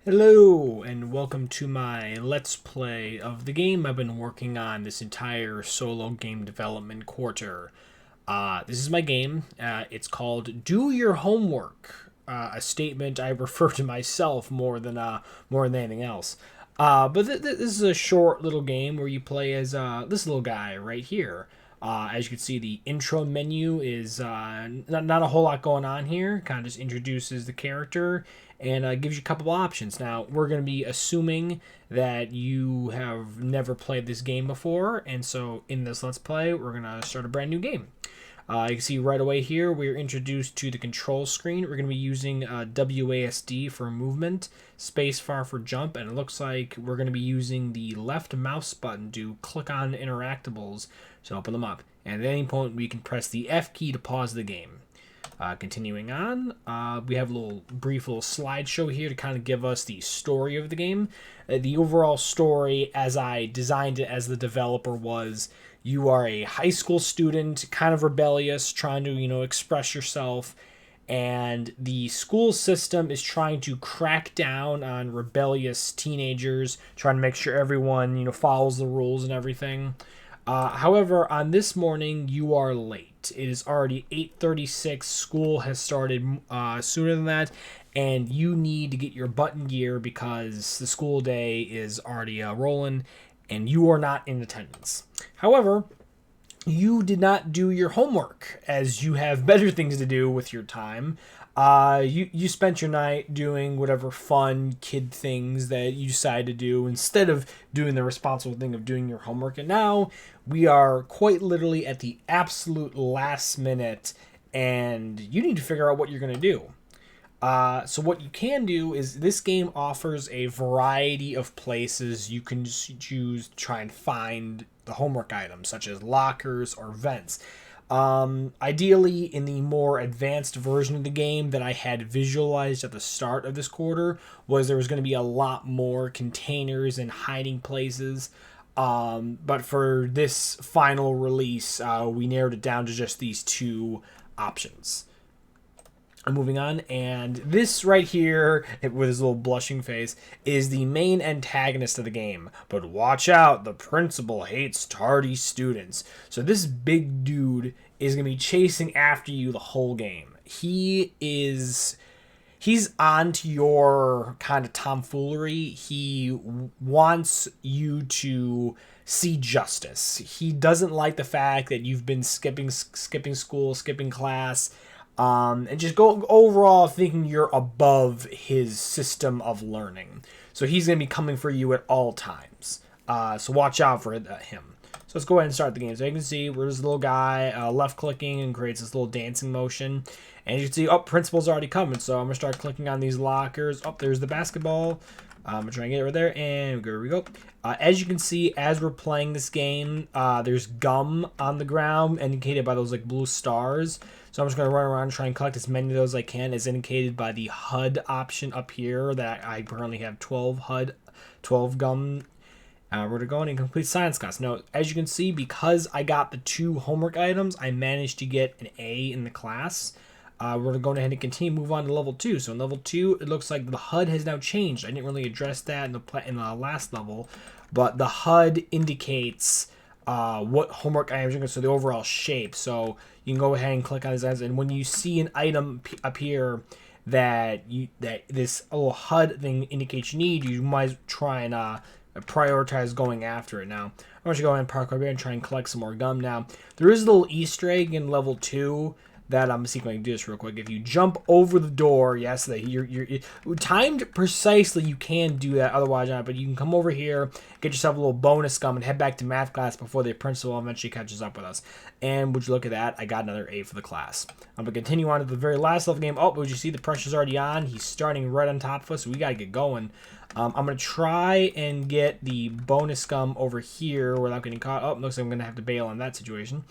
Hello, and welcome to my Let's Play of the game I've been working on this entire solo game development quarter. This is my game. It's called Do Your Homework, a statement I refer to myself more than anything else. This is a short little game where you play as this little guy right here. As you can see, the intro menu is not a whole lot going on here. Kind of just introduces the character and gives you a couple options. Now, we're going to be assuming that you have never played this game before, and so in this Let's Play, we're going to start a brand new game. You can see right away here we're introduced to the control screen. We're going to be using WASD for movement, spacebar for jump, and it looks like we're going to be using the left mouse button to click on interactables to open them up. And at any point we can press the F key to pause the game. Continuing on, we have a brief little slideshow here to kind of give us the story of the game. The overall story, as I designed it as the developer, was you are a high school student, kind of rebellious, trying to express yourself, and the school system is trying to crack down on rebellious teenagers, trying to make sure everyone follows the rules and everything. However, on this morning, you are late. It is already 8:36. School has started sooner than that, and you need to get your butt in gear because the school day is already rolling, and you are not in attendance. However, you did not do your homework as you have better things to do with your time. You spent your night doing whatever fun kid things that you decided to do instead of doing the responsible thing of doing your homework. And now we are quite literally at the absolute last minute, and you need to figure out what you're going to do. So what you can do is this game offers a variety of places you can choose to try and find the homework items, such as lockers or vents. Ideally, in the more advanced version of the game that I had visualized at the start of this quarter, was there was going to be a lot more containers and hiding places. But for this final release, we narrowed it down to just these two options. Moving on, and this right here, with his little blushing face, is the main antagonist of the game. But watch out, the principal hates tardy students. So this big dude is going to be chasing after you the whole game. He's on to your kind of tomfoolery. He wants you to see justice. He doesn't like the fact that you've been skipping school, skipping class, and just go overall thinking you're above his system of learning. So he's going to be coming for you at all times. So watch out for him. So let's go ahead and start the game. So you can see where's this little guy left clicking and creates this little dancing motion. And you can see, principal's already coming. So I'm going to start clicking on these lockers. There's the basketball. I'm going to try and get it right there. And here we go. As you can see, as we're playing this game, there's gum on the ground indicated by those blue stars. So I'm just going to run around and try and collect as many of those as I can, as indicated by the HUD option up here that I currently have 12 gum. We're going in complete science class. Now, as you can see, because I got the 2 homework items, I managed to get an A in the class. We're going ahead and continue move on to level 2. So in level 2, it looks like the HUD has now changed. I didn't really address that in the last level, but the HUD indicates what homework items are going to, so the overall shape. So you can go ahead and click on these items, and when you see an item appear that this little HUD thing indicates you need, you might try and prioritize going after it. Now, I'm going to go ahead and park over here and try and collect some more gum. Now, there is a little Easter egg in level 2 that I'm see if I can do this real quick. If you jump over the door, yes, that you're timed precisely, you can do that. Otherwise, not. But you can come over here, get yourself a little bonus gum, and head back to math class before the principal eventually catches up with us. And would you look at that? I got another A for the class. I'm gonna continue on to the very last level game. Would you see the pressure's already on? He's starting right on top of us, so we gotta get going. I'm going to try and get the bonus gum over here without getting caught. Looks like I'm going to have to bail on that situation.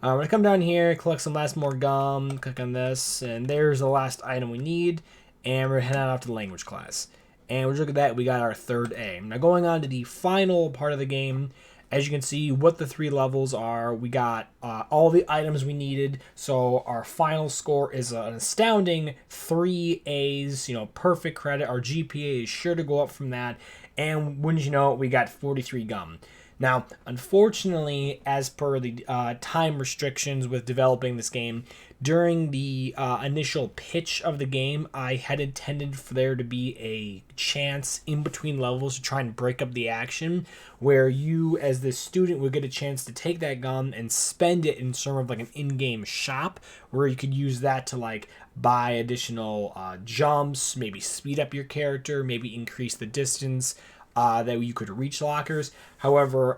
I'm going to come down here, collect some more gum, click on this, and there's the last item we need. And we're heading off to the language class. And we'll look at that, we got our 3rd A. Now going on to the final part of the game, As you can see, what the 3 levels are, we got all the items we needed. So our final score is an astounding 3 A's, perfect credit. Our GPA is sure to go up from that. And wouldn't you know it, we got 43 gum. Now, unfortunately, as per the time restrictions with developing this game, during the initial pitch of the game, I had intended for there to be a chance in between levels to try and break up the action, where you, as the student, would get a chance to take that gum and spend it in sort of like an in-game shop, where you could use that to like buy additional jumps, maybe speed up your character, maybe increase the distance that you could reach lockers. However,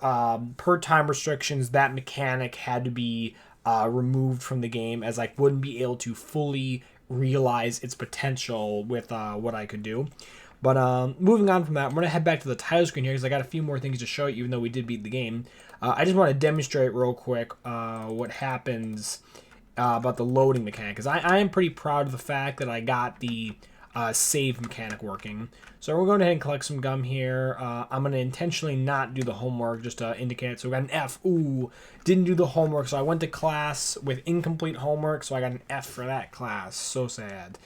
per time restrictions, that mechanic had to be removed from the game, as I wouldn't be able to fully realize its potential with what I could do. But moving on from that, I'm going to head back to the title screen here because I got a few more things to show you, even though we did beat the game. I just want to demonstrate real quick what happens about the loading mechanic, because I am pretty proud of the fact that I got the save mechanic working. So we're going to go ahead and collect some gum here. I'm going to intentionally not do the homework just to indicate it. So we got an F. Ooh, didn't do the homework. So I went to class with incomplete homework, so I got an F for that class. So sad.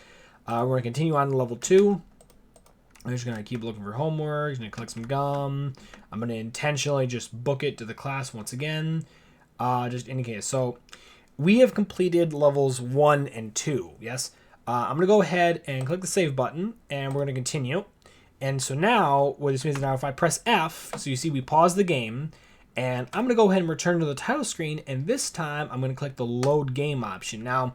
We're going to continue on to level 2. I'm just going to keep looking for homework. I'm going to collect some gum. I'm going to intentionally just book it to the class once again. Just indicate it. So we have completed levels 1 and 2. Yes. I'm going to go ahead and click the save button, and we're going to continue. And so now, what this means is now if I press F, so you see we pause the game, and I'm going to go ahead and return to the title screen, and this time I'm going to click the load game option. Now,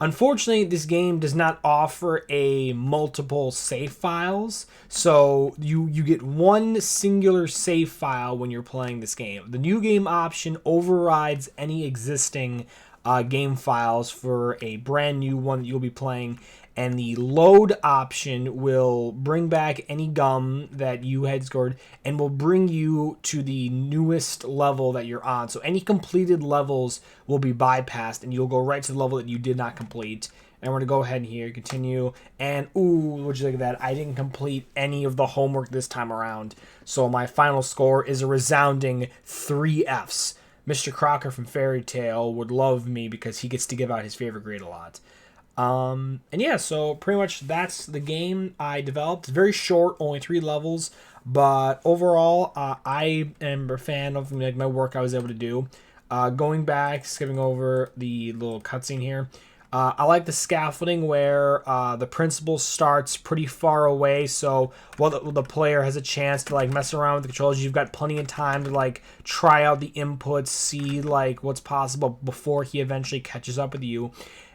unfortunately, this game does not offer a multiple save files, so you get one singular save file when you're playing this game. The new game option overrides any existing game files for a brand new one that you'll be playing, and the load option will bring back any gum that you had scored and will bring you to the newest level that you're on. So any completed levels will be bypassed and you'll go right to the level that you did not complete. And we're going to go ahead and here, continue. And ooh, would you look at that? I didn't complete any of the homework this time around. So my final score is a resounding 3 Fs. Mr. Crocker from Fairy Tail would love me because he gets to give out his favorite grade a lot. And yeah, so pretty much that's the game I developed. It's very short, only 3 levels, but overall, I am a fan of like my work I was able to do. Going back, skipping over the little cutscene here. I like the scaffolding where the principal starts pretty far away, so while the player has a chance to like mess around with the controls, you've got plenty of time to like try out the inputs, see like what's possible before he eventually catches up with you,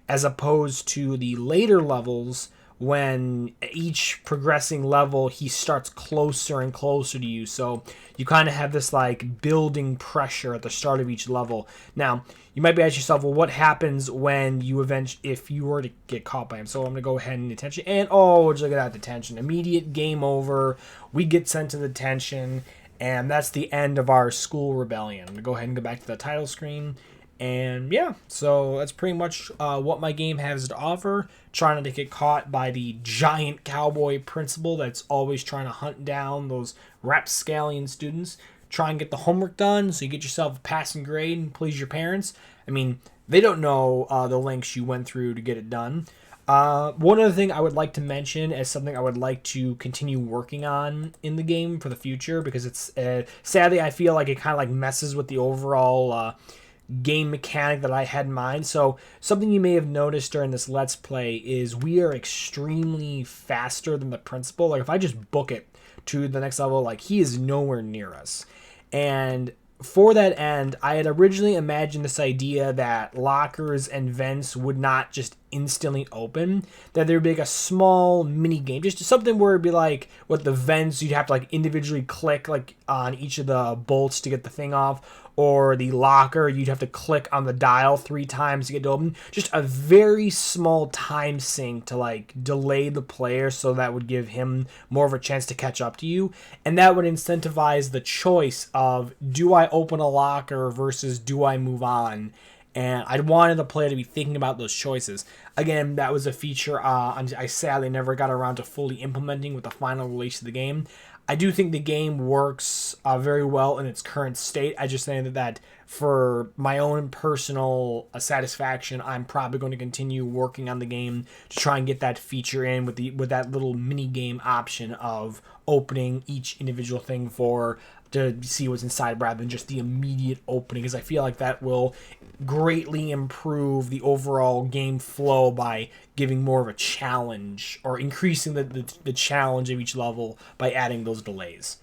as opposed to the later levels when each progressing level he starts closer and closer to you, so you kind of have this like building pressure at the start of each level. Now you might be asking yourself, well, what happens when you if you were to get caught by him? So I'm gonna go ahead and detention, and oh, look at that, detention, immediate game over. We get sent to the detention, and that's the end of our school rebellion. I'm gonna go ahead and go back to the title screen. And yeah, so that's pretty much what my game has to offer. Trying not to get caught by the giant cowboy principal that's always trying to hunt down those rapscallion students. Try and get the homework done so you get yourself a passing grade and please your parents. I mean, they don't know the lengths you went through to get it done. One other thing I would like to mention as something I would like to continue working on in the game for the future, because it's sadly I feel like it kind of like messes with the overall game mechanic that I had in mind. So something you may have noticed during this Let's Play is we are extremely faster than the principal. Like if I just book it to the next level, like he is nowhere near us. And for that end, I had originally imagined this idea that lockers and vents would not just instantly open, that there would be like a small mini game, just something where it'd be like with the vents, you'd have to like individually click like on each of the bolts to get the thing off, or the locker, you'd have to click on the dial 3 times to get to open. Just a very small time sink to like delay the player, so that would give him more of a chance to catch up to you. And that would incentivize the choice of, do I open a locker versus do I move on? and I wanted the player to be thinking about those choices. Again, that was a feature I sadly never got around to fully implementing with the final release of the game. I do think the game works very well in its current state. I just think that for my own personal satisfaction, I'm probably going to continue working on the game to try and get that feature in with that little mini game option of opening each individual thing to see what's inside rather than just the immediate opening, because I feel like that will greatly improve the overall game flow by giving more of a challenge or increasing the challenge of each level by adding those delays.